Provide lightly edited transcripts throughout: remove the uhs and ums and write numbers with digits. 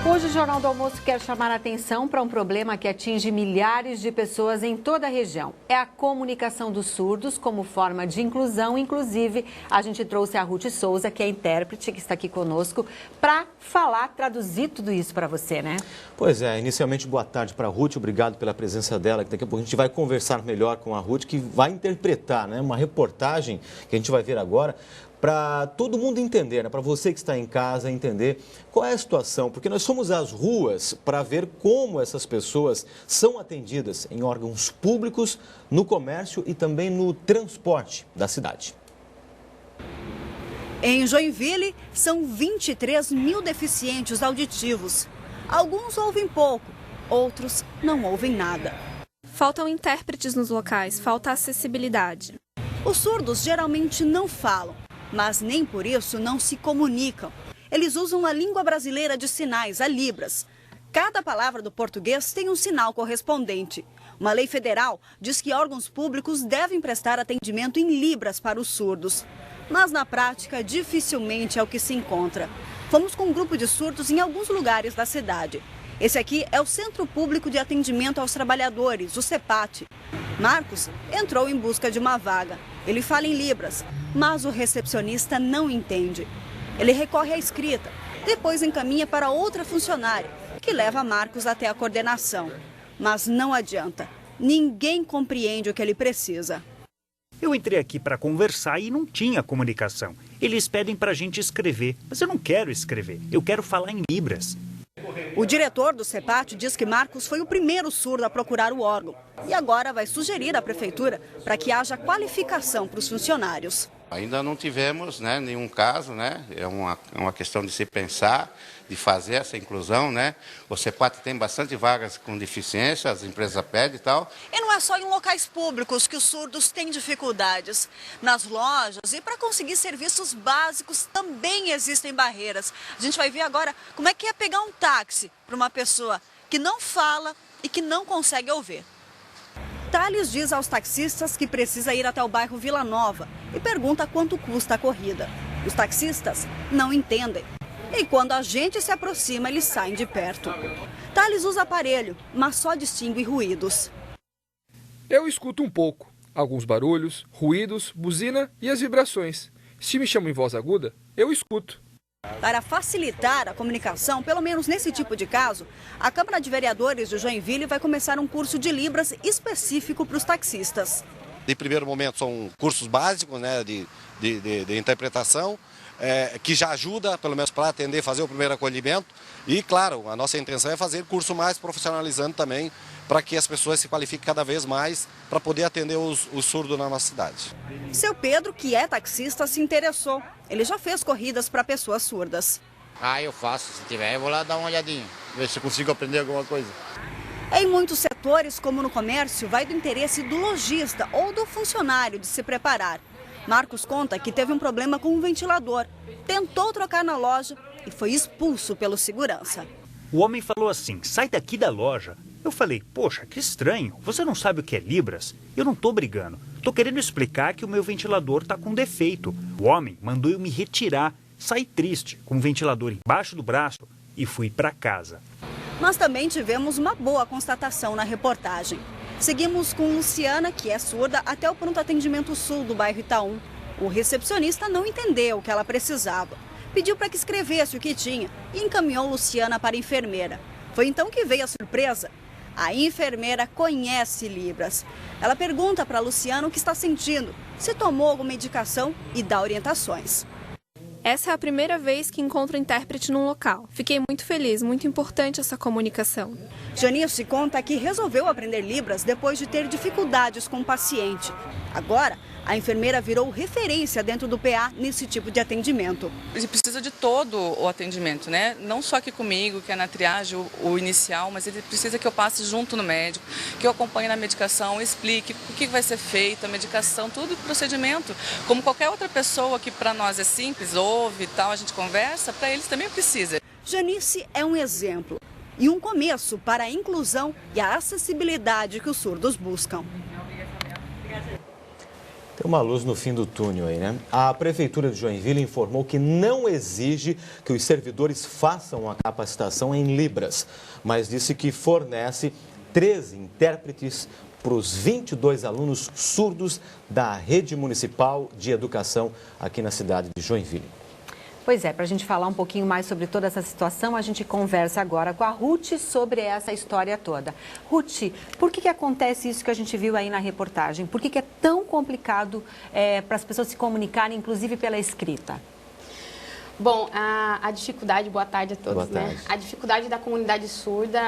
Hoje o Jornal do Almoço quer chamar a atenção para um problema que atinge milhares de pessoas em toda a região. É a comunicação dos surdos como forma de inclusão. Inclusive, a gente trouxe a Ruth Souza, que é intérprete, que está aqui conosco, para falar, traduzir tudo isso para você, né? Pois é, inicialmente boa tarde para a Ruth, obrigado pela presença dela, que daqui a pouco a gente vai conversar melhor com a Ruth, que vai interpretar, né, uma reportagem que a gente vai ver agora, para todo mundo entender, né? Para você que está em casa entender qual é a situação, porque nós fomos às ruas para ver como essas pessoas são atendidas em órgãos públicos, no comércio e também no transporte da cidade. Em Joinville, são 23 mil deficientes auditivos. Alguns ouvem pouco, outros não ouvem nada. Faltam intérpretes nos locais, falta acessibilidade. Os surdos geralmente não falam, mas nem por isso não se comunicam. Eles usam a língua brasileira de sinais, a Libras. Cada palavra do português tem um sinal correspondente. Uma lei federal diz que órgãos públicos devem prestar atendimento em Libras para os surdos. Mas na prática, dificilmente é o que se encontra. Fomos com um grupo de surdos em alguns lugares da cidade. Esse aqui é o Centro Público de Atendimento aos Trabalhadores, o CEPAT. Marcos entrou em busca de uma vaga. Ele fala em Libras, mas o recepcionista não entende. Ele recorre à escrita, depois encaminha para outra funcionária, que leva Marcos até a coordenação. Mas não adianta, ninguém compreende o que ele precisa. Eu entrei aqui para conversar e não tinha comunicação. Eles pedem para a gente escrever, mas eu não quero escrever, eu quero falar em Libras. O diretor do CEPAT diz que Marcos foi o primeiro surdo a procurar o órgão e agora vai sugerir à prefeitura para que haja qualificação para os funcionários. Ainda não tivemos, né, nenhum caso, né? É uma questão de se pensar, de fazer essa inclusão, né? O CEPAT tem bastante vagas com deficiência, as empresas pedem e tal. E não é só em locais públicos que os surdos têm dificuldades. Nas lojas e para conseguir serviços básicos também existem barreiras. A gente vai ver agora como é que é pegar um táxi para uma pessoa que não fala e que não consegue ouvir. Thales diz aos taxistas que precisa ir até o bairro Vila Nova e pergunta quanto custa a corrida. Os taxistas não entendem. E quando a gente se aproxima, eles saem de perto. Thales usa aparelho, mas só distingue ruídos. Eu escuto um pouco. Alguns barulhos, ruídos, buzina e as vibrações. Se me chamam em voz aguda, eu escuto. Para facilitar a comunicação, pelo menos nesse tipo de caso, a Câmara de Vereadores de Joinville vai começar um curso de Libras específico para os taxistas. De primeiro momento são cursos básicos, né, de interpretação, que já ajuda, pelo menos para atender, fazer o primeiro acolhimento. E, claro, a nossa intenção é fazer curso mais profissionalizando também, para que as pessoas se qualifiquem cada vez mais para poder atender os surdos na nossa cidade. Seu Pedro, que é taxista, se interessou. Ele já fez corridas para pessoas surdas. Eu faço. Se tiver, eu vou lá dar uma olhadinha, ver se eu consigo aprender alguma coisa. Em muitos setores, como no comércio, vai do interesse do lojista ou do funcionário de se preparar. Marcos conta que teve um problema com um ventilador, tentou trocar na loja e foi expulso pelo segurança. O homem falou assim, sai daqui da loja. Eu falei, poxa, que estranho, você não sabe o que é Libras? Eu não tô brigando, tô querendo explicar que o meu ventilador tá com defeito. O homem mandou eu me retirar, saí triste, com o ventilador embaixo do braço e fui para casa. Nós também tivemos uma boa constatação na reportagem. Seguimos com Luciana, que é surda, até o pronto atendimento sul do bairro Itaú. O recepcionista não entendeu o que ela precisava. Pediu para que escrevesse o que tinha e encaminhou Luciana para a enfermeira. Foi então que veio a surpresa. A enfermeira conhece Libras. Ela pergunta para Luciana o que está sentindo, se tomou alguma medicação e dá orientações. Essa é a primeira vez que encontro intérprete num local. Fiquei muito feliz, muito importante essa comunicação. Janice conta que resolveu aprender Libras depois de ter dificuldades com o paciente. Agora, a enfermeira virou referência dentro do PA nesse tipo de atendimento. Ele precisa de todo o atendimento, né? Não só aqui comigo, que é na triagem, o inicial, mas ele precisa que eu passe junto no médico, que eu acompanhe na medicação, explique o que vai ser feito, a medicação, tudo o procedimento. Como qualquer outra pessoa que para nós é simples, ouve e tal, a gente conversa, para eles também precisa. Janice é um exemplo e um começo para a inclusão e a acessibilidade que os surdos buscam. Tem uma luz no fim do túnel aí, né? A Prefeitura de Joinville informou que não exige que os servidores façam a capacitação em Libras, mas disse que fornece 13 intérpretes para os 22 alunos surdos da Rede Municipal de Educação aqui na cidade de Joinville. Pois é, para a gente falar um pouquinho mais sobre toda essa situação, a gente conversa agora com a Ruth sobre essa história toda. Ruth, por que acontece isso que a gente viu aí na reportagem? Por que é tão complicado para as pessoas se comunicarem, inclusive pela escrita? Bom, a dificuldade, boa tarde a todos, boa tarde. né? A dificuldade da comunidade surda,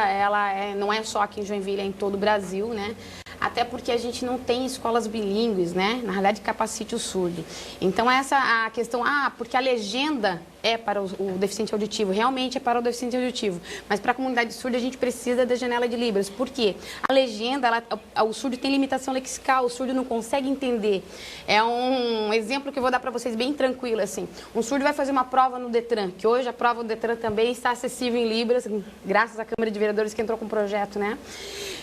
não é só aqui em Joinville, é em todo o Brasil, né? Até porque a gente não tem escolas bilíngues, né? Na realidade, capacite o surdo. Então, essa a questão, porque a legenda é para o deficiente auditivo, realmente é para o deficiente auditivo. Mas para a comunidade surda, a gente precisa da janela de Libras. Por quê? A legenda, o surdo tem limitação lexical, o surdo não consegue entender. É um exemplo que eu vou dar para vocês bem tranquilo, assim. Um surdo vai fazer uma prova no Detran, que hoje a prova do Detran também está acessível em Libras, graças à Câmara de Vereadores que entrou com o projeto, né?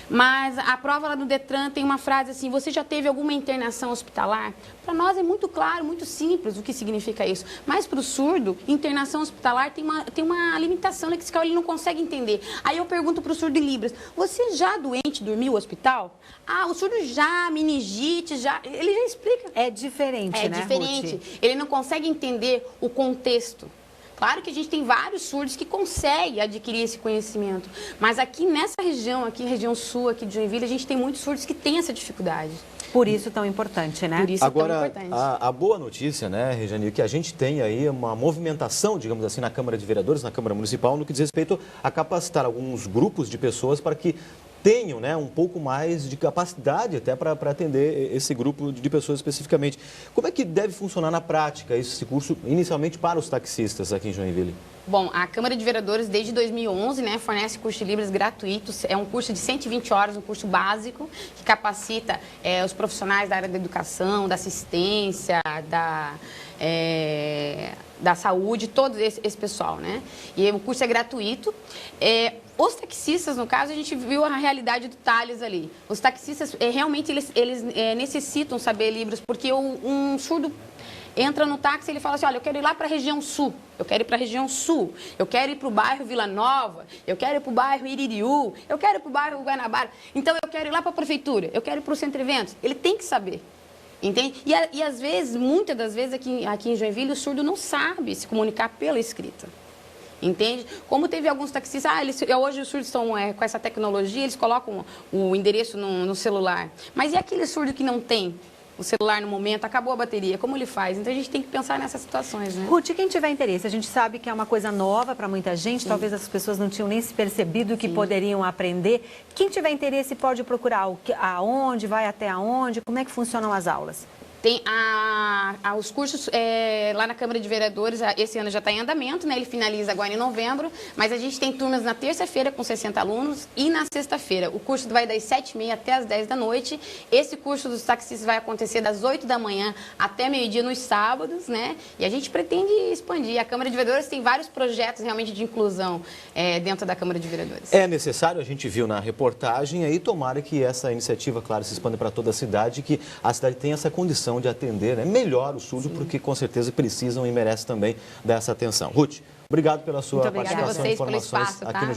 Mas a prova lá do Detran tem uma frase assim, você já teve alguma internação hospitalar? Para nós é muito claro, muito simples o que significa isso. Mas para o surdo, internação hospitalar tem uma limitação lexical, ele não consegue entender. Aí eu pergunto para o surdo em Libras, você já doente dormiu no hospital? O surdo já, meningite, já... Ele já explica. É diferente, né, É diferente. Ruth? Ele não consegue entender o contexto. Claro que a gente tem vários surdos que conseguem adquirir esse conhecimento, mas aqui nessa região, região sul, aqui de Joinville, a gente tem muitos surdos que têm essa dificuldade. Por isso tão importante, né? Por isso Agora, tão importante. a boa notícia, né, Rejane, que a gente tem aí uma movimentação, digamos assim, na Câmara de Vereadores, na Câmara Municipal, no que diz respeito a capacitar alguns grupos de pessoas para que tenham, né, um pouco mais de capacidade até para atender esse grupo de pessoas especificamente. Como é que deve funcionar na prática esse curso, inicialmente para os taxistas aqui em Joinville? Bom, a Câmara de Vereadores, desde 2011, né, fornece curso de Libras gratuitos. É um curso de 120 horas, um curso básico, que capacita os profissionais da área da educação, da assistência, da saúde, todo esse pessoal, né? E o curso é gratuito. Os taxistas, no caso, a gente viu a realidade do Thales ali. Os taxistas, realmente, eles necessitam saber Libras, porque um surdo entra no táxi e ele fala assim, olha, eu quero ir lá para a região sul, eu quero ir para a região sul, eu quero ir para o bairro Vila Nova, eu quero ir para o bairro Iririú, eu quero ir para o bairro Guanabara, então eu quero ir lá para a prefeitura, eu quero ir para o Centro Eventos. Ele tem que saber, entende? E às vezes, muitas das vezes aqui em Joinville, o surdo não sabe se comunicar pela escrita. Entende? Como teve alguns taxistas, hoje os surdos estão com essa tecnologia, eles colocam o endereço no celular. Mas e aquele surdo que não tem o celular no momento, acabou a bateria, como ele faz? Então a gente tem que pensar nessas situações, né? Ruth, quem tiver interesse, a gente sabe que é uma coisa nova para muita gente, sim. Talvez as pessoas não tinham nem se percebido que sim. Poderiam aprender. Quem tiver interesse pode procurar aonde, vai até aonde, como é que funcionam as aulas? Tem os cursos lá na Câmara de Vereadores, esse ano já está em andamento, né? Ele finaliza agora em novembro, mas a gente tem turmas na terça-feira com 60 alunos e na sexta-feira. O curso vai das 7h30 até as 10 da noite. Esse curso dos taxistas vai acontecer das 8 da manhã até meio-dia nos sábados, né? E a gente pretende expandir. A Câmara de Vereadores tem vários projetos realmente de inclusão dentro da Câmara de Vereadores. É necessário, a gente viu na reportagem, aí tomara que essa iniciativa, claro, se expanda para toda a cidade, que a cidade tenha essa condição de atender, né, melhor o surdo, porque com certeza precisam e merecem também dessa atenção. Ruth, obrigado pela sua participação e informações aqui no